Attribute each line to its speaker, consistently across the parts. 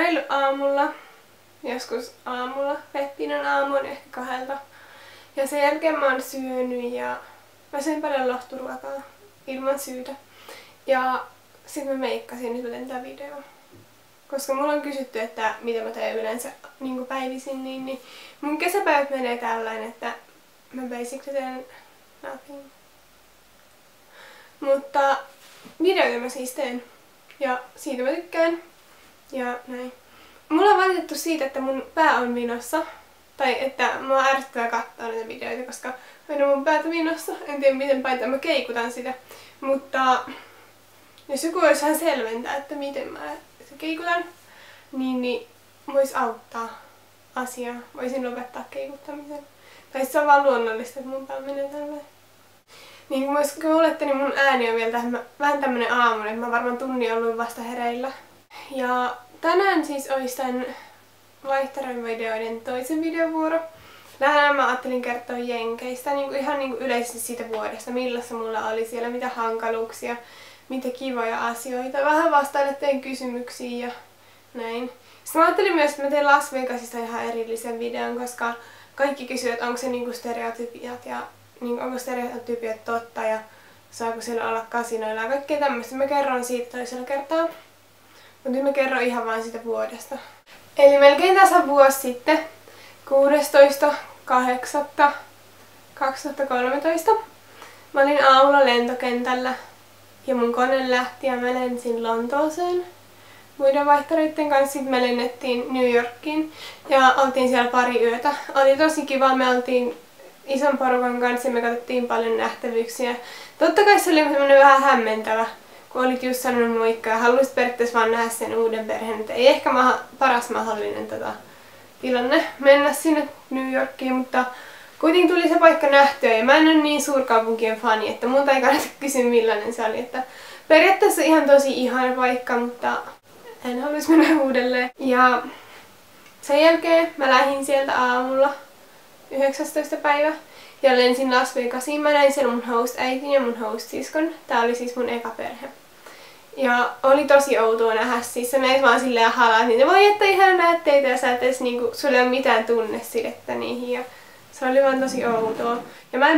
Speaker 1: heräillyt aamulla. Joskus aamulla. Peppinan aamu on ehkä 2. Ja sen jälkeen mä oon syönyt ja mä söin paljon lohturuokaa ilman syytä. Ja sit mä meikkasin, nyt mä teen tää video. Koska mulla on kysytty, että mitä mä teen yleensä niin päivisin, niin mun kesäpäivät menee tällainen, että mä basically teen nothing. Mutta videoita mä siis teen. Ja siitä mä tykkään. Ja näin. Mulla on valitettu siitä, että mun pää on vinossa. Tai että mua ärsyttää katsoa näitä videoita, koska aina mun päätä vinossa. En tiedä miten päin mä keikutan sitä. Mutta jos joku olisi vähän selventää, että miten mä keikutan, niin vois auttaa asiaa. Voisin lopettaa keikuttamisen. Tai se on vaan luonnollista, että mun pää menee tälleen. Niin kuin myös kuulette, niin mun ääni on vielä vähän tämmönen aamunen, että mä varmaan tunnin ollut vasta hereillä. Ja tänään siis olisi tän vaihtarevideoiden toisen videovuoro. Tänään mä ajattelin kertoa jenkeistä, ihan yleisesti siitä vuodesta, millaista mulla oli siellä, mitä hankaluuksia, mitä kivoja asioita. Vähän vastailla teidän kysymyksiin ja näin. Sitten mä ajattelin myös, että mä teen Las Vegasista ihan erillisen videon, koska kaikki kysyvät, että onko se stereotypiat ja onko stereotypiat totta ja saako siellä olla kasinoilla ja kaikkea tämmöistä. Mä kerron siitä toisella kertaa. Mutta nyt mä kerron ihan vain siitä vuodesta. Eli melkein tasa vuosi sitten, 16.8.2013, mä olin aamulla lentokentällä ja mun kone lähti ja mä lensin Lontooseen. Muiden vaihtareiden kanssa sitten me lennettiin New Yorkiin ja oltiin siellä pari yötä. Oli tosi kiva, me oltiin ison porukan kanssa ja me katsottiin paljon nähtävyyksiä. Totta kai se oli semmoinen vähän hämmentävä, kun olit just sanonut moikka ja haluaisit periaatteessa vaan nähdä sen uuden perheen. Ei ehkä paras mahdollinen tilanne mennä sinne New Yorkiin, mutta kuitenkin tuli se paikka nähtyä ja mä en ole niin suurkaupunkien fani, että multa ei kannata kysyä millainen se oli. Että periaatteessa ihan tosi ihana paikka, mutta en haluaisi mennä uudelleen. Ja sen jälkeen mä lähdin sieltä aamulla 19. päivä ja lensin Las Vegasiin. Mä näin siellä mun host-äitin ja mun host-siskon. Tää oli siis mun eka perhe. Ja oli tosi outoa nähdä siis. Sä menet vaan silleen halat, niin ne voi että ihan näet teitä ja sä et edes sulla ei ole mitään tunnesidettä niihin. Ja se oli vaan tosi outoa. Ja mä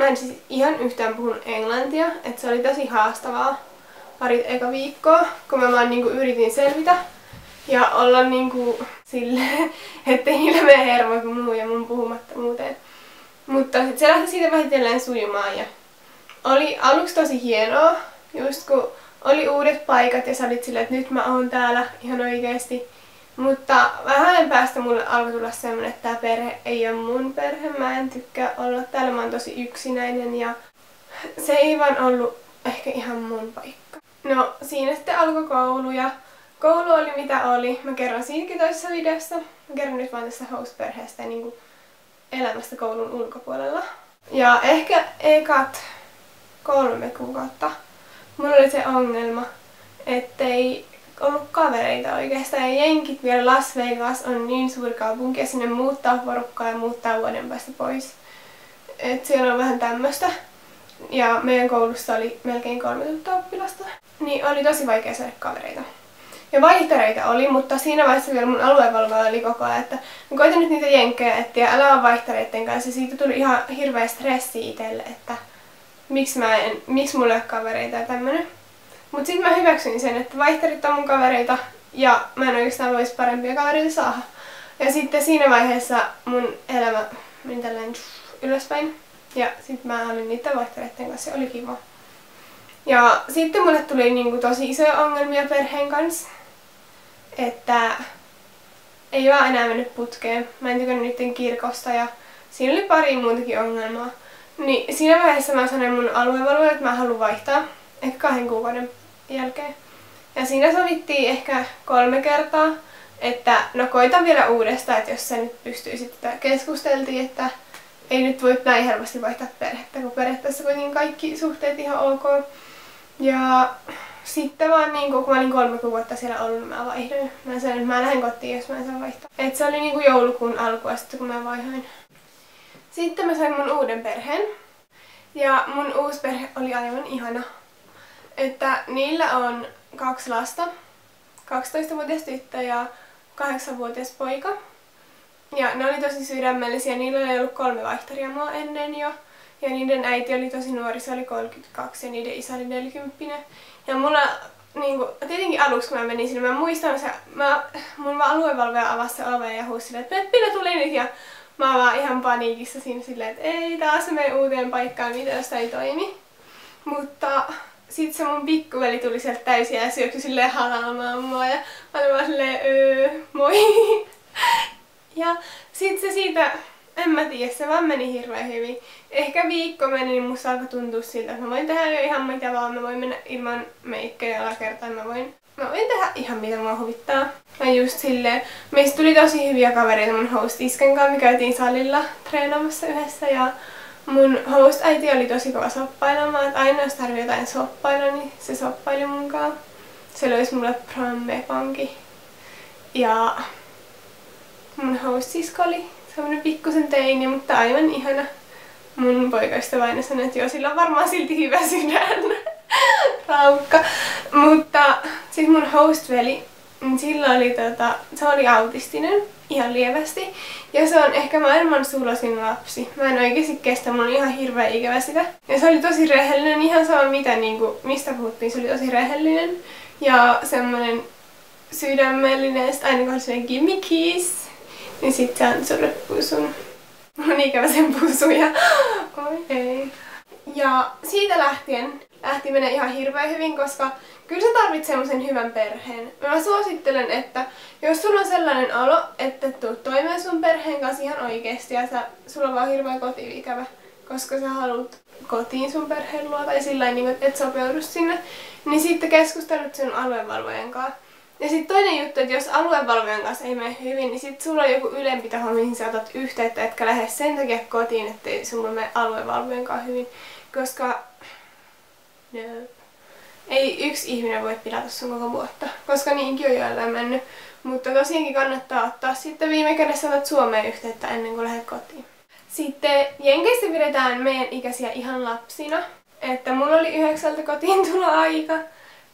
Speaker 1: en siis ihan yhtään puhunut englantia, että se oli tosi haastavaa pari eka viikkoa, kun mä vaan yritin selvitä ja olla silleen, ettei niillä mene hermot muu ja mun puhumattomuuteen. Mutta sit se lähti siitä vähitellen sujumaan ja oli aluksi tosi hienoa, just kun oli uudet paikat ja sä olit silleen, että nyt mä oon täällä ihan oikeesti. Mutta vähän päästä mulle alkoi tulla semmonen, että tää perhe ei ole mun perhe, mä en tykkää olla täällä, mä oon tosi yksinäinen ja se ei vaan ollut ehkä ihan mun paikka. No siinä sitten alkoi koulu ja koulu oli mitä oli. Mä kerron siitäkin toisessa videossa. Mä kerron nyt vaan tästä host-perheestä ja elämästä koulun ulkopuolella. Ja ehkä ekat 3 kuukautta mulla oli se ongelma, ettei ollut kavereita oikeastaan. Ja jenkit vielä Las Vegas on niin suuri kaupunki ja sinne muuttaa porukkaa ja muuttaa vuoden päästä pois. Et siellä on vähän tämmöstä. Ja meidän koulussa oli melkein 3000 oppilasta. Niin oli tosi vaikea saada kavereita. Ja vaihtareita oli, mutta siinä vaiheessa vielä mun aluevalvoja oli koko ajan, että mä koitin nyt niitä jenkkejä etsiä, älä ole vaihtareiden kanssa. Ja siitä tuli ihan hirveä stressi itselle, että miksi mulla ei ole kavereita ja tämmönen. Mut sit mä hyväksyin sen, että vaihtarit on mun kavereita ja mä en oikeastaan vois parempia kavereita saada. Ja sitten siinä vaiheessa mun elämä meni tälleen ylöspäin. Ja sit mä olin niiden vaihtareiden kanssa ja oli kiva. Ja sitten mulle tuli tosi isoja ongelmia perheen kanssa. Että ei vaan enää mennyt putkeen. Mä en tykännyt niiden kirkosta ja siinä oli pari muutakin ongelmaa. Niin siinä vaiheessa mä sanoin mun aluevalvojalle, että mä haluan vaihtaa. Ehkä 2 kuukauden jälkeen. Ja siinä sovittiin ehkä 3 kertaa, että no koita vielä uudestaan, että jos sä nyt pystyisit. Keskusteltiin, että ei nyt voi näin helposti vaihtaa perhettä, kun periaatteessa kuitenkin kaikki suhteet ihan ok. Ja sitten vaan kun mä olin 3 kuukautta siellä ollut, niin mä vaihdoin. Mä sanoin, että mä lähden kotiin, jos mä en saa vaihtaa. Et se oli joulukuun alkua sitten, kun mä vaihoin. Sitten mä sain mun uuden perheen. Ja mun uusi perhe oli aivan ihana. Että niillä on 2 lasta. 12-vuotias tyttö ja 8-vuotias poika. Ja ne oli tosi sydämellisiä, niillä oli ollut 3 vaihtaria mua ennen jo. Ja niiden äiti oli tosi nuori, se oli 32 ja niiden isä oli 40. Ja mulla niinku, tietenkin aluksi kun mä menin sinne, mä muistan mun aluevalvoja avasi se oven ja huusi silleen, että Peppina tuli nyt ja mä vaan ihan paniikissa siinä silleen, että ei taas se mene uuteen paikkaan, mitä jos ei toimi. Mutta sit se mun pikkuveli tuli sieltä täysin ja syöksyi silleen halaamaan mua ja mä olin vaan silleen moi. Ja sit se siitä, en mä tiedä, se vaan meni hirveän hyvin. Ehkä viikko meni, niin musta alkoi tuntua siltä, että mä voin tehdä jo ihan mitä vaan, mä voin mennä ilman meikkejä alakertaa, mä voin tehdä ihan mitä mua huvittaa. Ja just silleen, meistä tuli tosi hyviä kavereita mun host-isken kanssa, me käytiin salilla treenaamassa yhdessä ja mun host-äiti oli tosi kova soppailemaan, että aina jos tarvii jotain soppailla, niin se soppaili munkaan. Se löysi mulle prom-mepankin. Ja mun host-isko oli semmonen pikkusen teini, mutta aivan ihana. Mun poikaystävä aina sanoi, että joo, sillä on varmaan silti hyvä sydän. Raukka. Mutta siis mun host-veli, sillä oli se oli autistinen ihan lievästi. Ja se on ehkä maailman sulosin lapsi. Mä en oikeesti kestä, mulla on ihan hirveä ikävä sitä. Ja se oli tosi rehellinen, ihan sama mitä, mistä puhuttiin, se oli tosi rehellinen. Ja semmonen sydämellinen, ja sit aina kun oli semmonen gimme kiss, niin sit se antoi sulle pusun. Mulla on ikävä sen pusu ja oi ei. Ja siitä lähti menee ihan hirveän hyvin, koska kyllä sä tarvitset semmosen hyvän perheen. Mä suosittelen, että jos sulla on sellainen olo, että tuut toimeen sun perheen kanssa ihan oikeesti ja sulla on vaan hirveä kotiikävä, koska sä haluat kotiin sun perheen luo tai sillä niin et sopeudu sinne, niin sitten keskustelut sun aluevalvojan kanssa. Ja sitten toinen juttu, että jos aluevalvojan kanssa ei mene hyvin, niin sitten sulla on joku ylempi taho, mihin sä otat yhteyttä, etkä lähde sen takia kotiin, ettei sulla mene aluevalvojan kanssa hyvin. Koska ei yksi ihminen voi pilata sun koko vuotta, koska niinkin on joillain mennyt. Mutta tosiaankin kannattaa ottaa sitten viime kädessä otat Suomeen yhteyttä ennen kuin lähdet kotiin. Sitten Jenkeissä pidetään meidän ikäisiä ihan lapsina. Että mulla oli 9 kotiin tulo aika,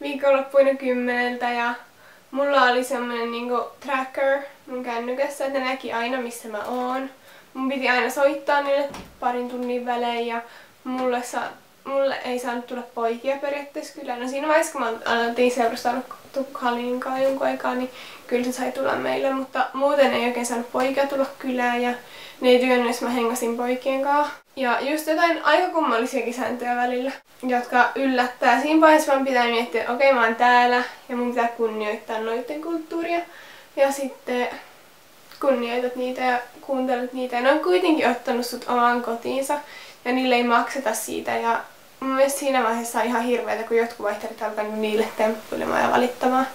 Speaker 1: viikonloppuina 10 ja mulla oli semmonen niinku tracker mun kännykässä, että ne näki aina missä mä oon. Mun piti aina soittaa niille parin tunnin välein ja mulle ei saanut tulla poikia periaatteessa kyllä. No siinä vaiheessa kun mä aloitin seurustella Tukhalin kanssa jonkun aikaa, niin kyllä se sai tulla meille, mutta muuten ei oikein saanut poikia tulla kylään ja ne ei työnnyt, jos mä hengasin poikien kanssa. Ja just jotain aika kummallisiakin sääntöjä välillä, jotka yllättää. Siinä vaiheessa vaan pitää miettiä, että okei, mä oon täällä ja mun pitää kunnioittaa noiden kulttuuria. Ja sitten kunnioitat niitä ja kuuntelet niitä. Ja ne on kuitenkin ottanut sut omaan kotiinsa ja niille ei makseta siitä. Ja mun mielestä siinä vaiheessa on ihan hirveetä, kun jotkut vaihtarit alkaa niille temppuilemaan ja valittamaan.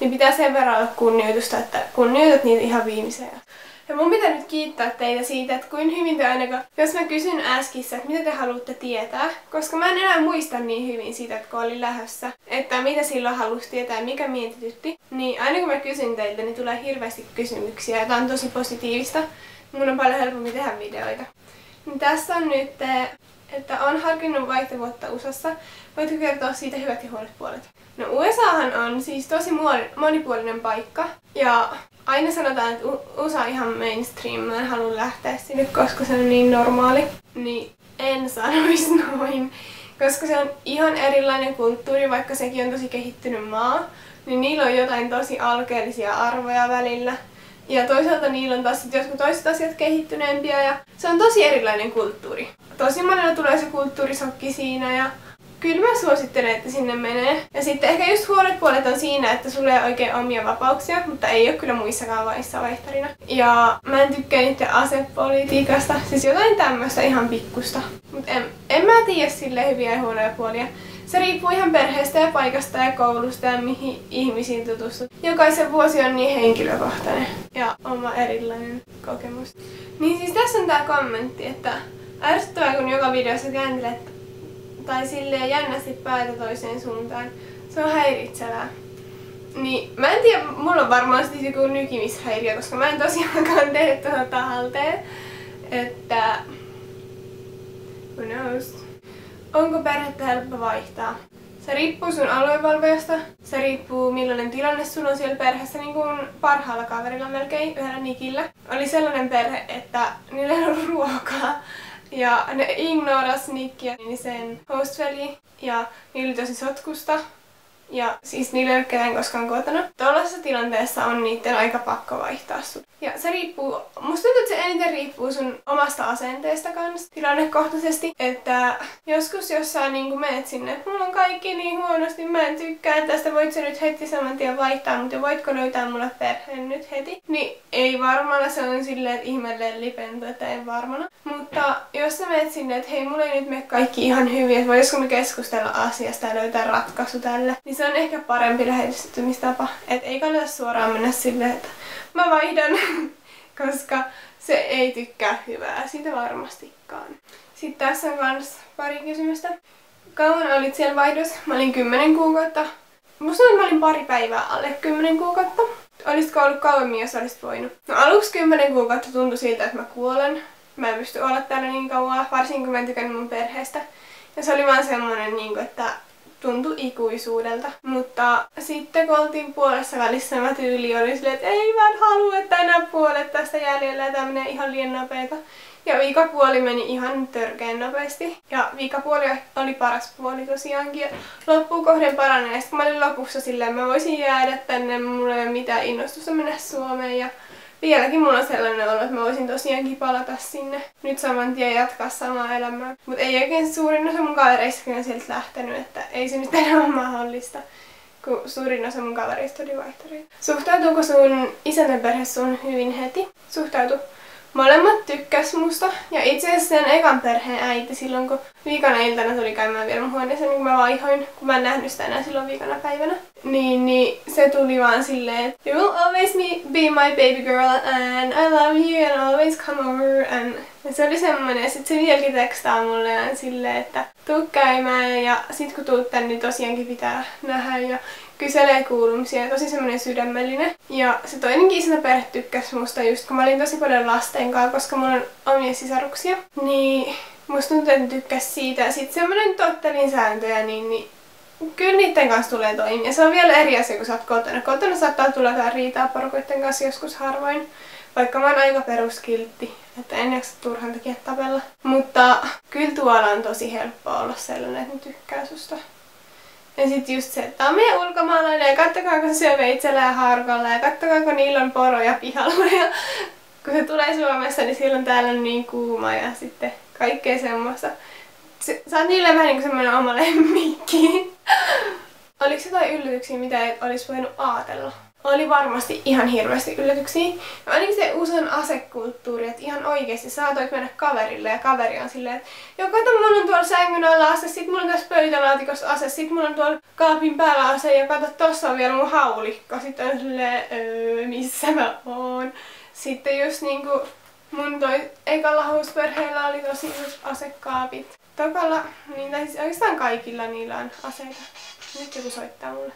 Speaker 1: Niin pitää sen verran olla kunnioitusta, että kunnioitat niitä ihan viimeiseen. Ja mun pitää nyt kiittää teitä siitä, että kuin hyvin te aina, jos mä kysyn äskissä, että mitä te haluatte tietää, koska mä en enää muista niin hyvin siitä, että kun olin lähdössä, että mitä silloin halusi tietää ja mikä mietitytti, niin aina kun mä kysyn teiltä, niin tulee hirveästi kysymyksiä ja tää on tosi positiivista. Mun on paljon helpompi tehdä videoita. Niin tässä on nyt, että on harkinnut vaihtovuotta USAssa. Voitko kertoa siitä hyvät ja huonot puolet? No USAhan on siis tosi monipuolinen paikka ja aina sanotaan, että USA on ihan mainstream, mä en halua lähteä sinne, koska se on niin normaali. Niin en sanoisi noin, koska se on ihan erilainen kulttuuri, vaikka sekin on tosi kehittynyt maa. Niin niillä on jotain tosi alkeellisia arvoja välillä. Ja toisaalta niillä on taas jotkut toiset asiat kehittyneempiä ja se on tosi erilainen kulttuuri. Tosi monella tulee se kulttuurisokki siinä ja kyllä mä suosittelen, että sinne menee. Ja sitten ehkä just huolet puolet on siinä, että sulla ei ole oikein omia vapauksia, mutta ei ole kyllä muissakaan maissa vaihtarina. Ja mä en tykkää niiden asepolitiikasta, siis jotain tämmöistä ihan pikkusta. Mutta en mä tiedä silleen hyviä ja huonoja puolia. Se riippuu ihan perheestä ja paikasta ja koulusta ja mihin ihmisiin tutustut. Jokaisen vuosi on niin henkilökohtainen ja oma erilainen kokemus. Niin siis tässä on tää kommentti, että ärsyttävää kun joka videossa kääntelet tai silleen jännästi päätä toiseen suuntaan. Se on häiritsevää. Niin mä en tiedä, mulla on varmaan sitten joku nykimishäiriö, koska mä en tosiaankaan tee tuota tahalteen. Että who knows. Onko perhettä helppo vaihtaa? Se riippuu sun aluevalvojasta, se riippuu millainen tilanne sulla on siellä perheessä, niin kuin parhaalla kaverilla melkein, yhdellä Nikillä. Oli sellainen perhe, että niillä ei ollut ruokaa ja ne ignoras Nikkiä, niin sen hostveli ja niillä oli tosi sotkusta. Ja siis niillä ei ole ketään koskaan kotona. Tuollaisessa tilanteessa on niiden aika pakko vaihtaa sut. Ja se riippuu, musta tuntuu, että se eniten riippuu sun omasta asenteesta kanssa tilannekohtaisesti. Että joskus jos sä niin meet sinne, että mulla on kaikki niin huonosti, mä en tykkää tästä, voit sä nyt heti saman tien vaihtaa, mutta voitko löytää mulle perheen nyt heti? Niin ei varmana, se on silleen, että ihmelleen lipentu, että ei varmana. Mutta jos sä meet sinne, että hei, mulla ei nyt mene kaikki ihan hyvin, että voisiko me keskustella asiasta ja löytää ratkaisu tälle, niin se on ehkä parempi lähestymistapa. Että ei kannata suoraan mennä silleen, että mä vaihdan, koska se ei tykkää hyvää siitä varmastikaan. Sitten tässä on kans pari kysymystä. Kauan olit siellä vaihdossa? Mä olin 10 kuukautta. Musta mä olin pari päivää alle 10 kuukautta. Olisitko ollut kauemmin, jos olisit voinut? No aluksi 10 kuukautta tuntui siltä, että mä kuolen. Mä en pysty olla täällä niin kauan, varsinkin kun mä en tykännyt mun perheestä. Ja se oli vaan semmonen, että tuntui ikuisuudelta. Mutta sitten kun oltiin puolessa välissä, mä tyyli oli silleen, että ei mä en halua, että enää puolet tästä jäljellä ja tää menee ihan liian nopeeta. Ja viikapuoli meni ihan törkeen nopeasti. Ja viikapuoli oli paras puoli tosiaankin. Ja loppuun kohden paranee. Ja sitten mä olin lopussa silleen, mä voisin jäädä tänne, mulla ei ole mitään innostusta mennä Suomeen. Ja vieläkin mulla on sellainen olo, että mä voisin tosiaankin palata sinne nyt saman tien jatkaa samaa elämää. Mutta ei oikein suurin osa mun kavereistakin on sieltä lähtenyt, että ei se nyt enää ole mahdollista, kun suurin osa mun kavereista oli vaihtoreita. Suhtautuuko sun isäntäperhe sun hyvin heti? Suhtautu. Molemmat tykkäs musta ja itse asiassa sen ekan perheen äiti silloin kun viikana iltana tuli käymään vielä mun huoneeseen, niin kun mä vaihoin, kun mä en nähnyt sitä enää silloin viikana päivänä. Niin se tuli vaan silleen, että you will always be my baby girl and I love you and always come over. Ja se oli semmonen ja sit se vieläkin tekstaa mulle ja silleen, että tuu käymään ja sit kun tuut tänne, niin tosiaankin pitää nähdä ja kyselee kuulumisia, tosi semmoinen sydämellinen. Ja se toinenkin isäntäperhe tykkäsi musta just kun mä olin tosi paljon lasten kanssa, koska mulla on omia sisaruksia. Niin musta tuntuu, että ne tykkäs siitä. Ja sit semmonen tottelin sääntöjä, niin kyllä niiden kanssa tulee toimia. Se on vielä eri asia, kun sä oot kotona. Kotona saattaa tulla jotain riitaa porukoiden kanssa joskus harvoin. Vaikka mä oon aika peruskiltti, että en jaksa turhan takia tapella. Mutta kyllä tuolla on tosi helppo olla sellainen, että ne tykkää susta. Ja sit just se, että on meidän ulkomaalainen ja kattokaa kun se syö veitsellä ja haarukalla ja kattokaa kun niillä on poroja pihalla ja kun se tulee Suomessa, niin silloin täällä on niin kuuma ja sitten kaikkea semmoista. Sä oot niillä vähän niin kuin semmoinen oma lemmikki. Oliko jotain yllätyksiä, mitä et olisi voinut ajatella? Oli varmasti ihan hirveästi yllätyksiä. Ainakin se usein asekulttuuri, että ihan oikeesti saatoit mennä kaverille ja kaveri on silleen, että joo kato mulla on tuolla sängyn alla ase, sit mulla on tässä pöytälaatikossa ase, sit mulla on tuolla kaapin päällä ase ja kato tossa on vielä mun haulikko. Sitten on silleen, missä mä oon. Sitten just niinku mun ekalla houseperheellä oli tosi isot asekaapit. Tokalla, niin tai siis oikeastaan kaikilla niillä on aseita. Nyt joku soittaa mulle.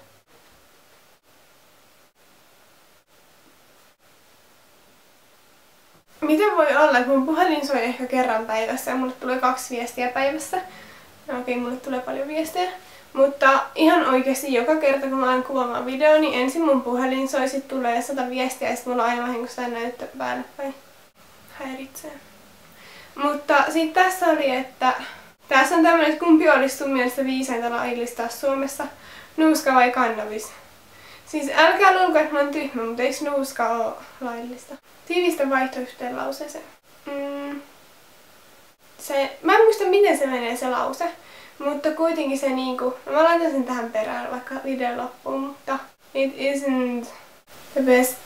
Speaker 1: Miten voi olla, että mun puhelin soi ehkä kerran päivässä ja mulle tulee 2 viestiä päivässä? No okei, mulle tulee paljon viestejä. Mutta ihan oikeesti joka kerta kun mä alan kuvaamaan videoa, niin ensin mun puhelin soi, sit tulee 100 viestiä ja sit mulla on aina vahingossa näyttö päälle päin. Häiritsee. Mutta sit tässä oli, että tässä on tämmönen, että kumpi olisi sun mielestä viiseintä laillistaa Suomessa, nuuska vai kannabis? Siis älkää luulko, että mä oon tyhmä, mutta eikö nuuska oo laillista? Tiivistä vaihtoyhteen lauseeseen. Mä en muista miten se menee se lause, mutta kuitenkin se niinku, mä laitan sen tähän perään vaikka videon loppuun, mutta it isn't the best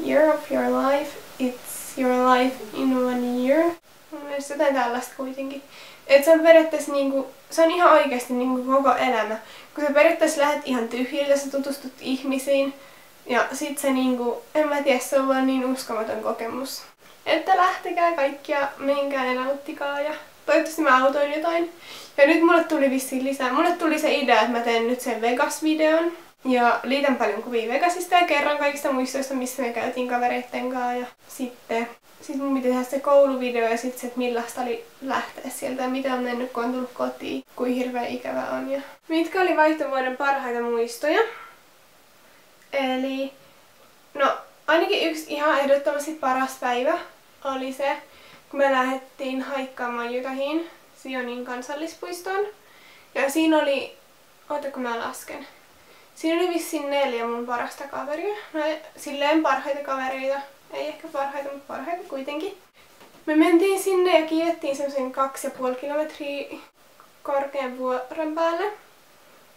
Speaker 1: year of your life, it's your life in 1 year. Mun mielestä jotain tällaista kuitenkin. Et se on periaatteessa niinku, se on ihan oikeesti niinku koko elämä. Kun sä periaatteessa lähdet ihan tyhjiltä, sä tutustut ihmisiin ja sit se niinku, en mä tiedä, se on vaan niin uskomaton kokemus. Että lähtekää kaikkia, menkää ja nauttikaa ja toivottavasti mä autoin jotain. Ja nyt mulle tuli vissiin lisää. Mulle tuli se idea, että mä teen nyt sen Vegas-videon. Ja liitän paljon kuvia Vegasista ja kerran kaikista muistoista, missä me käytiin kavereitten kanssa. Ja sitten sit mun piti tehdä se kouluvideo ja sit se, että millaista oli lähteä sieltä ja mitä on mennyt, kun on tullut kotiin, kuin hirveä ikävä on. Ja mitkä oli vaihtovuoden parhaita muistoja? Eli, no ainakin yksi ihan ehdottomasti paras päivä oli se, kun me lähdettiin haikkaamaan Utahiin Zionin kansallispuistoon. Ja siinä oli, kun mä lasken. Siinä oli vissiin 4 mun parasta kaveria. No silleen parhaita kavereita. Ei ehkä parhaita, mutta parhaita kuitenkin. Me mentiin sinne ja kiivettiin semmosen 2,5 kilometriä korkean vuoren päälle.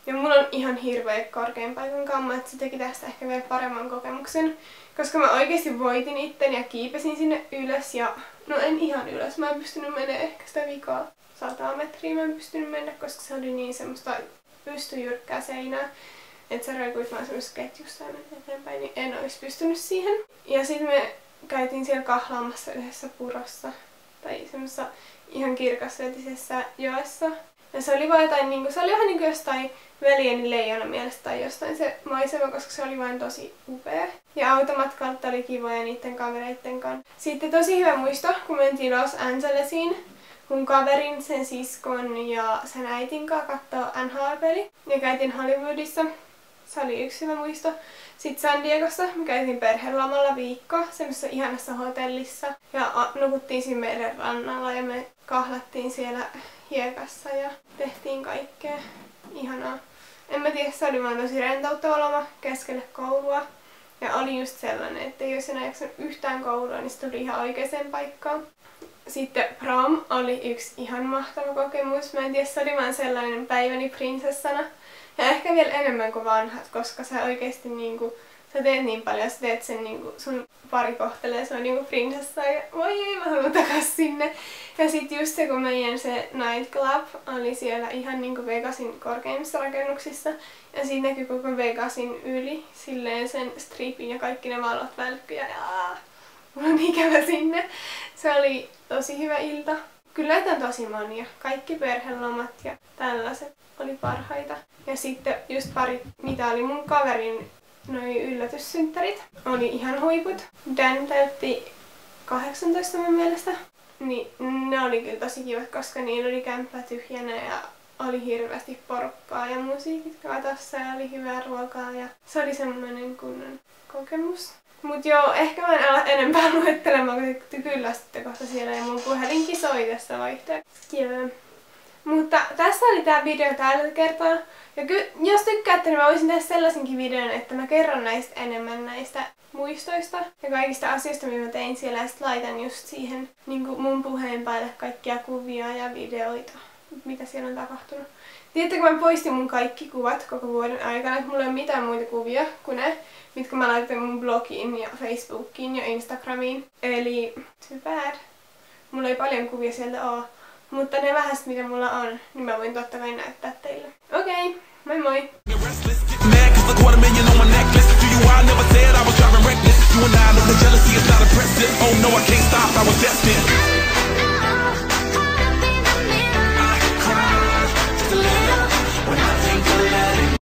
Speaker 1: Ja mulla on ihan hirveä korkean paikan kamma, että se teki tästä ehkä vielä paremman kokemuksen. Koska mä oikeesti voitin itteni ja kiipesin sinne ylös ja... No en ihan ylös, mä en pystynyt mennä ehkä sitä vikaa 100 metriä mä en pystynyt mennä, koska se oli niin semmoista pystyjyrkkää seinää. Että sä roikuit vaan semmoisessa ketjussa ja mennä eteenpäin, niin en olisi pystynyt siihen. Ja sitten me käytiin siellä kahlaamassa yhdessä purossa. Tai semmoisessa ihan kirkasvetisessä joessa. Ja se oli vaan jotain, niinku, se oli vähän niinku jostain Veljeni leijona mielestä tai jostain se maisema, koska se oli vain tosi upea. Ja automatkalta oli kivoja niiden kavereitten kanssa. Sitten tosi hyvä muisto, kun mentiin Los Angelesiin. Mun kaverin, sen siskon ja sen äitin kanssa kattoo NHL-peli. Ja käytiin Hollywoodissa. Se oli yksi hyvä muisto. Sitten San Diegossa me käytiin perhelomalla viikko semmoisessa ihanassa hotellissa. Ja nukuttiin siinä meren rannalla ja me kahlattiin siellä hiekassa ja tehtiin kaikkea ihanaa. En mä tiedä, se oli vaan tosi rentouttava loma keskelle koulua. Ja oli just sellainen, että jos enää jaksanut yhtään koulua, niin se tuli ihan oikeaan paikkaan. Sitten prom oli yksi ihan mahtava kokemus. Mä en tiedä, se oli vaan sellainen päiväni prinsessana. Ja ehkä vielä enemmän kuin vanhat, koska sä oikeesti niinku, sä teet niin paljon, sä teet sen niinku, sun pari kohtelee, se on niinku prinsessa ja voi ei, mä haluan takas sinne. Ja sit just se, kun meidän se nightclub oli siellä ihan niinku Vegasin korkeimmissa rakennuksissa. Ja siinä näkyy koko Vegasin yli, silleen sen stripin ja kaikki ne valot välkkyjä. Ja mulla on ikävä sinne. Se oli tosi hyvä ilta. Kyllä näitä on tosi monia. Kaikki perhelomat ja tällaiset oli parhaita. Ja sitten just pari, mitä oli mun kaverin noi yllätyssynttärit, oli ihan huiput. Dan täytti 18 mun mielestä. Niin ne oli kyllä tosi kivat, koska niillä oli kämppä tyhjänä ja oli hirveästi porukkaa ja musiikit katossa ja oli hyvää ruokaa ja se oli semmoinen kunnon kokemus. Mut joo, ehkä mä en ala enempää luettelemaan, kun te kyllästytte kohta siellä ja mun puhelinkin soi tässä vaihteeksi. Joo. Mutta tässä oli tää video tällä kertaa. Ja jos tykkäätte, niin mä voisin tehdä sellaisenkin videon, että mä kerron näistä enemmän näistä muistoista ja kaikista asioista, mitä mä tein siellä. Ja sit laitan just siihen niin mun puheen päälle kaikkia kuvia ja videoita, mitä siellä on tapahtunut. Tiedättekö, mä poistin mun kaikki kuvat koko vuoden aikana, että mulla ei ole mitään muita kuvia kuin ne, mitkä mä laitoin mun blogiin ja Facebookiin ja Instagramiin. Eli too bad. Mulla ei paljon kuvia sieltä oo. Mutta ne vähäiset, mitä mulla on, niin mä voin totta kai näyttää teille. Okei, moi moi! $250,000 on my necklace. Do you? I never said I was driving reckless. You and I know the jealousy is